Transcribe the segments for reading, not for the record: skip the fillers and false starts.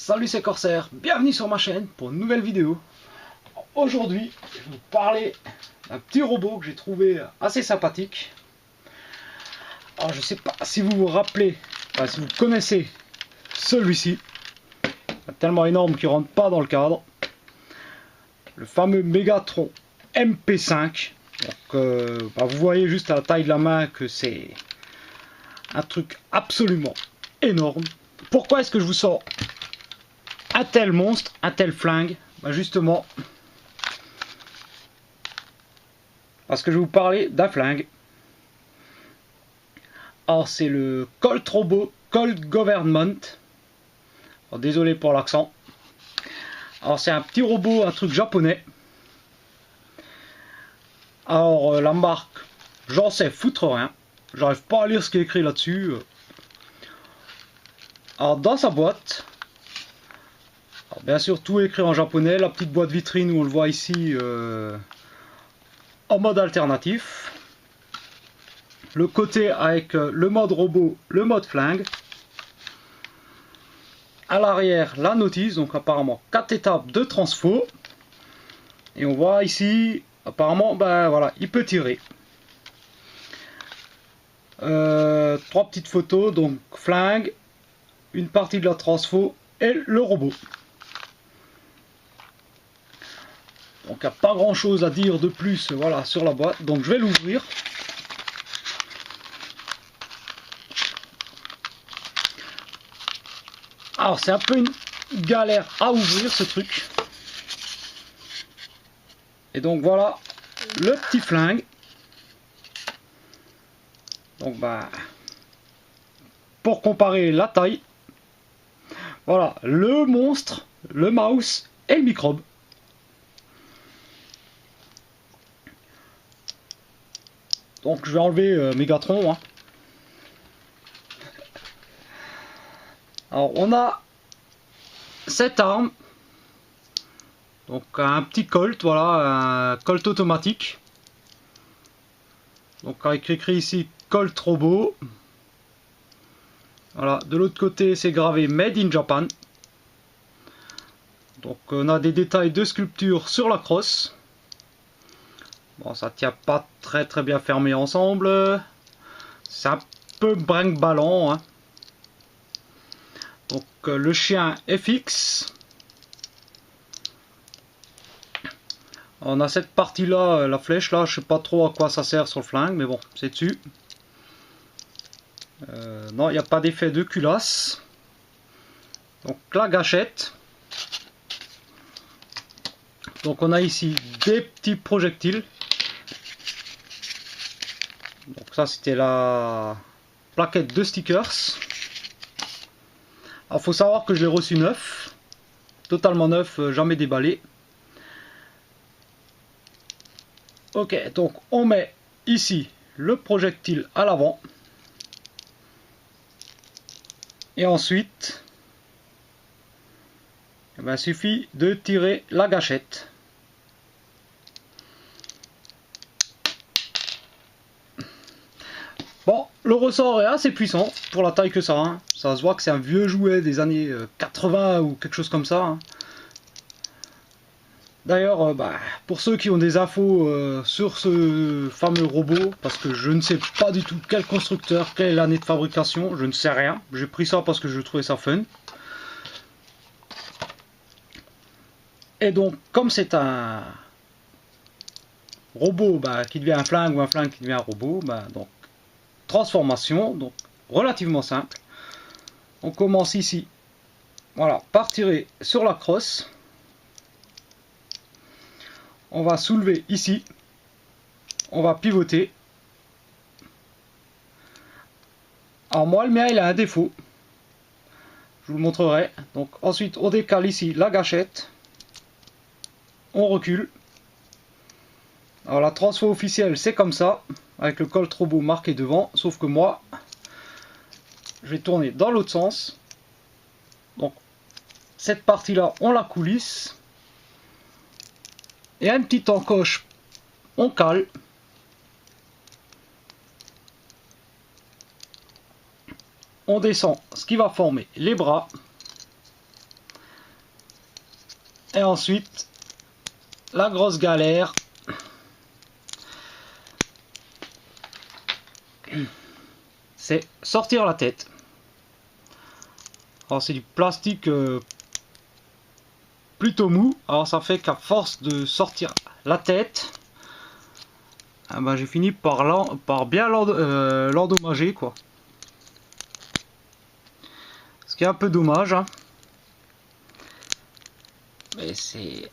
Salut, c'est Corsair, bienvenue sur ma chaîne pour une nouvelle vidéo. Aujourd'hui, je vais vous parler d'un petit robot que j'ai trouvé assez sympathique. Alors je sais pas si vous vous rappelez, si vous connaissez celui-ci, tellement énorme qu'il rentre pas dans le cadre. Le fameux Megatron MP5. Donc, vous voyez juste à la taille de la main que c'est un truc absolument énorme. Pourquoi est-ce que je vous sors un tel monstre, un tel flingue? Justement, parce que je vais vous parler d'un flingue. Alors c'est le Colt Robot Colt Government. Alors, désolé pour l'accent. Alors c'est un petit robot, un truc japonais. Alors la marque, j'en sais foutre rien. J'arrive pas à lire ce qui est écrit là-dessus. Alors dans sa boîte, alors, bien sûr tout est écrit en japonais. La petite boîte vitrine où on le voit ici en mode alternatif. Le côté avec le mode robot, le mode flingue. À l'arrière, la notice, donc apparemment 4 étapes de transfo. Et on voit ici, apparemment, voilà, il peut tirer. 3 petites photos, donc flingue, une partie de la transfo et le robot. Donc il n'y a pas grand chose à dire de plus, voilà, sur la boîte. Donc je vais l'ouvrir. Alors c'est un peu une galère à ouvrir ce truc. Et donc voilà le petit flingue. Donc pour comparer la taille, voilà le monstre, le mouse et le microbe. Donc je vais enlever Megatron. Alors on a cette arme, donc un petit Colt, voilà, un Colt automatique. Donc avec écrit ici Colt Robot. Voilà, de l'autre côté c'est gravé Made in Japan. Donc on a des détails de sculpture sur la crosse. Bon, ça tient pas très bien fermé ensemble. C'est un peu brinque-ballant. Donc le chien FX. On a cette partie là, la flèche là, je sais pas trop à quoi ça sert sur le flingue, mais bon, c'est dessus. Non, il n'y a pas d'effet de culasse. Donc la gâchette. Donc on a ici des petits projectiles. Donc ça c'était la plaquette de stickers. Alors faut savoir que je l'ai reçu neuf. Totalement neuf, jamais déballé. Ok, donc on met ici le projectile à l'avant. Et ensuite, il suffit de tirer la gâchette. Bon, le ressort est assez puissant pour la taille que ça. Ça se voit que c'est un vieux jouet des années 80 ou quelque chose comme ça. D'ailleurs, pour ceux qui ont des infos sur ce fameux robot, parce que je ne sais pas du tout quel constructeur, quelle est l'année de fabrication, je ne sais rien. J'ai pris ça parce que je trouvais ça fun. Et donc, comme c'est un robot qui devient un flingue ou un flingue qui devient un robot, donc transformation, donc relativement simple. On commence ici, voilà, par tirer sur la crosse. On va soulever ici, on va pivoter. Alors moi le mien il a un défaut, je vous le montrerai. Donc ensuite on décale ici la gâchette, on recule. Alors la transfo officielle c'est comme ça, avec le Colt Robot marqué devant, sauf que moi je vais tourner dans l'autre sens. Donc cette partie là on la coulisse. Et un petit encoche, on cale. On descend ce qui va former les bras. Et ensuite, la grosse galère, c'est sortir la tête. Alors c'est du plastique plutôt mou, alors ça fait qu'à force de sortir la tête, ah ben j'ai fini par bien l'endommager, quoi. Ce qui est un peu dommage, hein. Mais c'est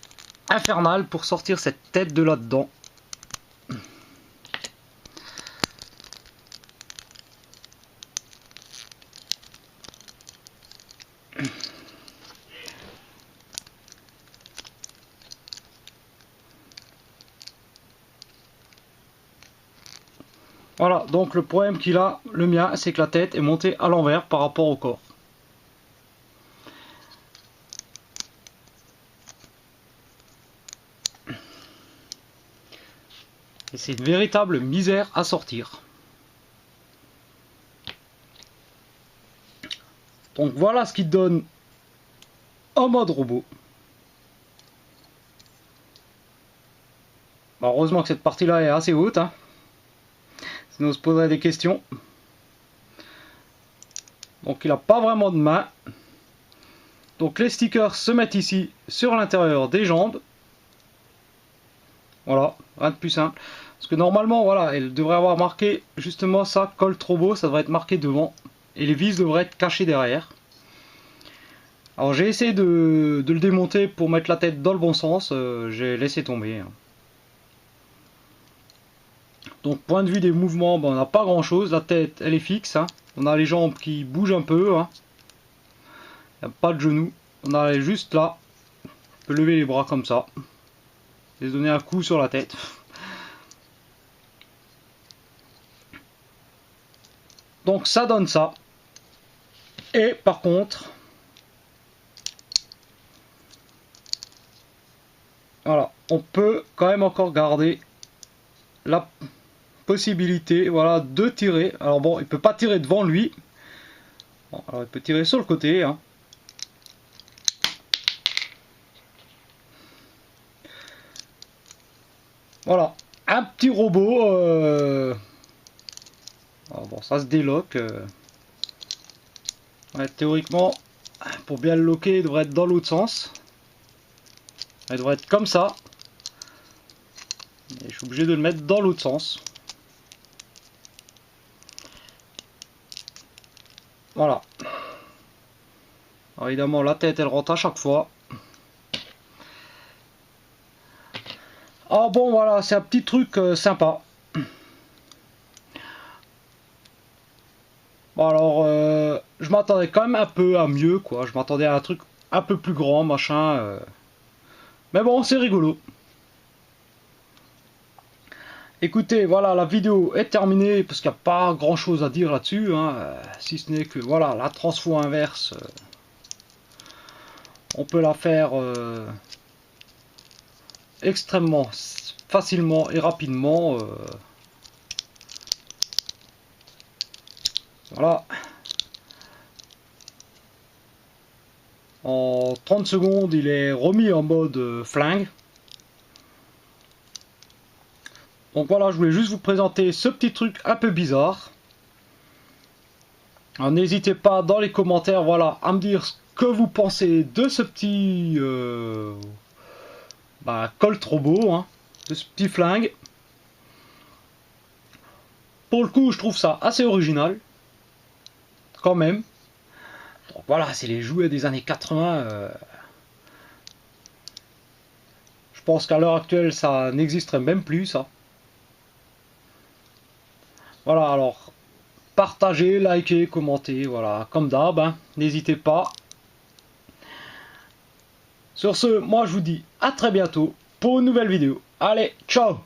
infernal pour sortir cette tête de là-dedans. Voilà, donc le problème qu'il a, le mien, c'est que la tête est montée à l'envers par rapport au corps. Et c'est une véritable misère à sortir. Donc voilà ce qu'il donne en mode robot. Bah, heureusement que cette partie-là est assez haute, hein. Sinon on se poserait des questions. Donc il n'a pas vraiment de main. Donc les stickers se mettent ici sur l'intérieur des jambes. Voilà, rien de plus simple. Parce que normalement, voilà, elle devrait avoir marqué justement ça, Colt Robot, ça devrait être marqué devant. Et les vis devraient être cachées derrière. Alors j'ai essayé de le démonter pour mettre la tête dans le bon sens, j'ai laissé tomber. Donc point de vue des mouvements, ben, on n'a pas grand chose, la tête elle est fixe, hein. On a les jambes qui bougent un peu, hein. Il n'y a pas de genoux, on a juste là, on peut lever les bras comme ça, et se donner un coup sur la tête. Donc ça donne ça. Et par contre, voilà, on peut quand même encore garder la possibilité, voilà, de tirer. Alors bon, il peut pas tirer devant lui. Bon, alors il peut tirer sur le côté, hein. Voilà, un petit robot. Alors bon, ça se déloque. Ouais, théoriquement, pour bien le loquer, il devrait être dans l'autre sens. Il devrait être comme ça. Et je suis obligé de le mettre dans l'autre sens. Voilà. Alors évidemment, la tête, elle rentre à chaque fois. Ah bon, voilà, c'est un petit truc sympa. Bon alors, je m'attendais quand même un peu à mieux, quoi. Je m'attendais à un truc un peu plus grand, machin. Mais bon, c'est rigolo. Écoutez, voilà, la vidéo est terminée parce qu'il n'y a pas grand chose à dire là-dessus, hein, si ce n'est que voilà, la transfo inverse, on peut la faire extrêmement facilement et rapidement. Voilà. En 30 secondes, il est remis en mode flingue. Donc voilà, je voulais juste vous présenter ce petit truc un peu bizarre. N'hésitez pas dans les commentaires, voilà, à me dire ce que vous pensez de ce petit Colt Robot, hein, de ce petit flingue. Pour le coup, je trouve ça assez original, quand même. Donc voilà, c'est les jouets des années 80. Je pense qu'à l'heure actuelle, ça n'existerait même plus, ça. Voilà, alors, partagez, likez, commentez, voilà, comme d'hab, hein, n'hésitez pas. Sur ce, moi je vous dis à très bientôt pour une nouvelle vidéo. Allez, ciao!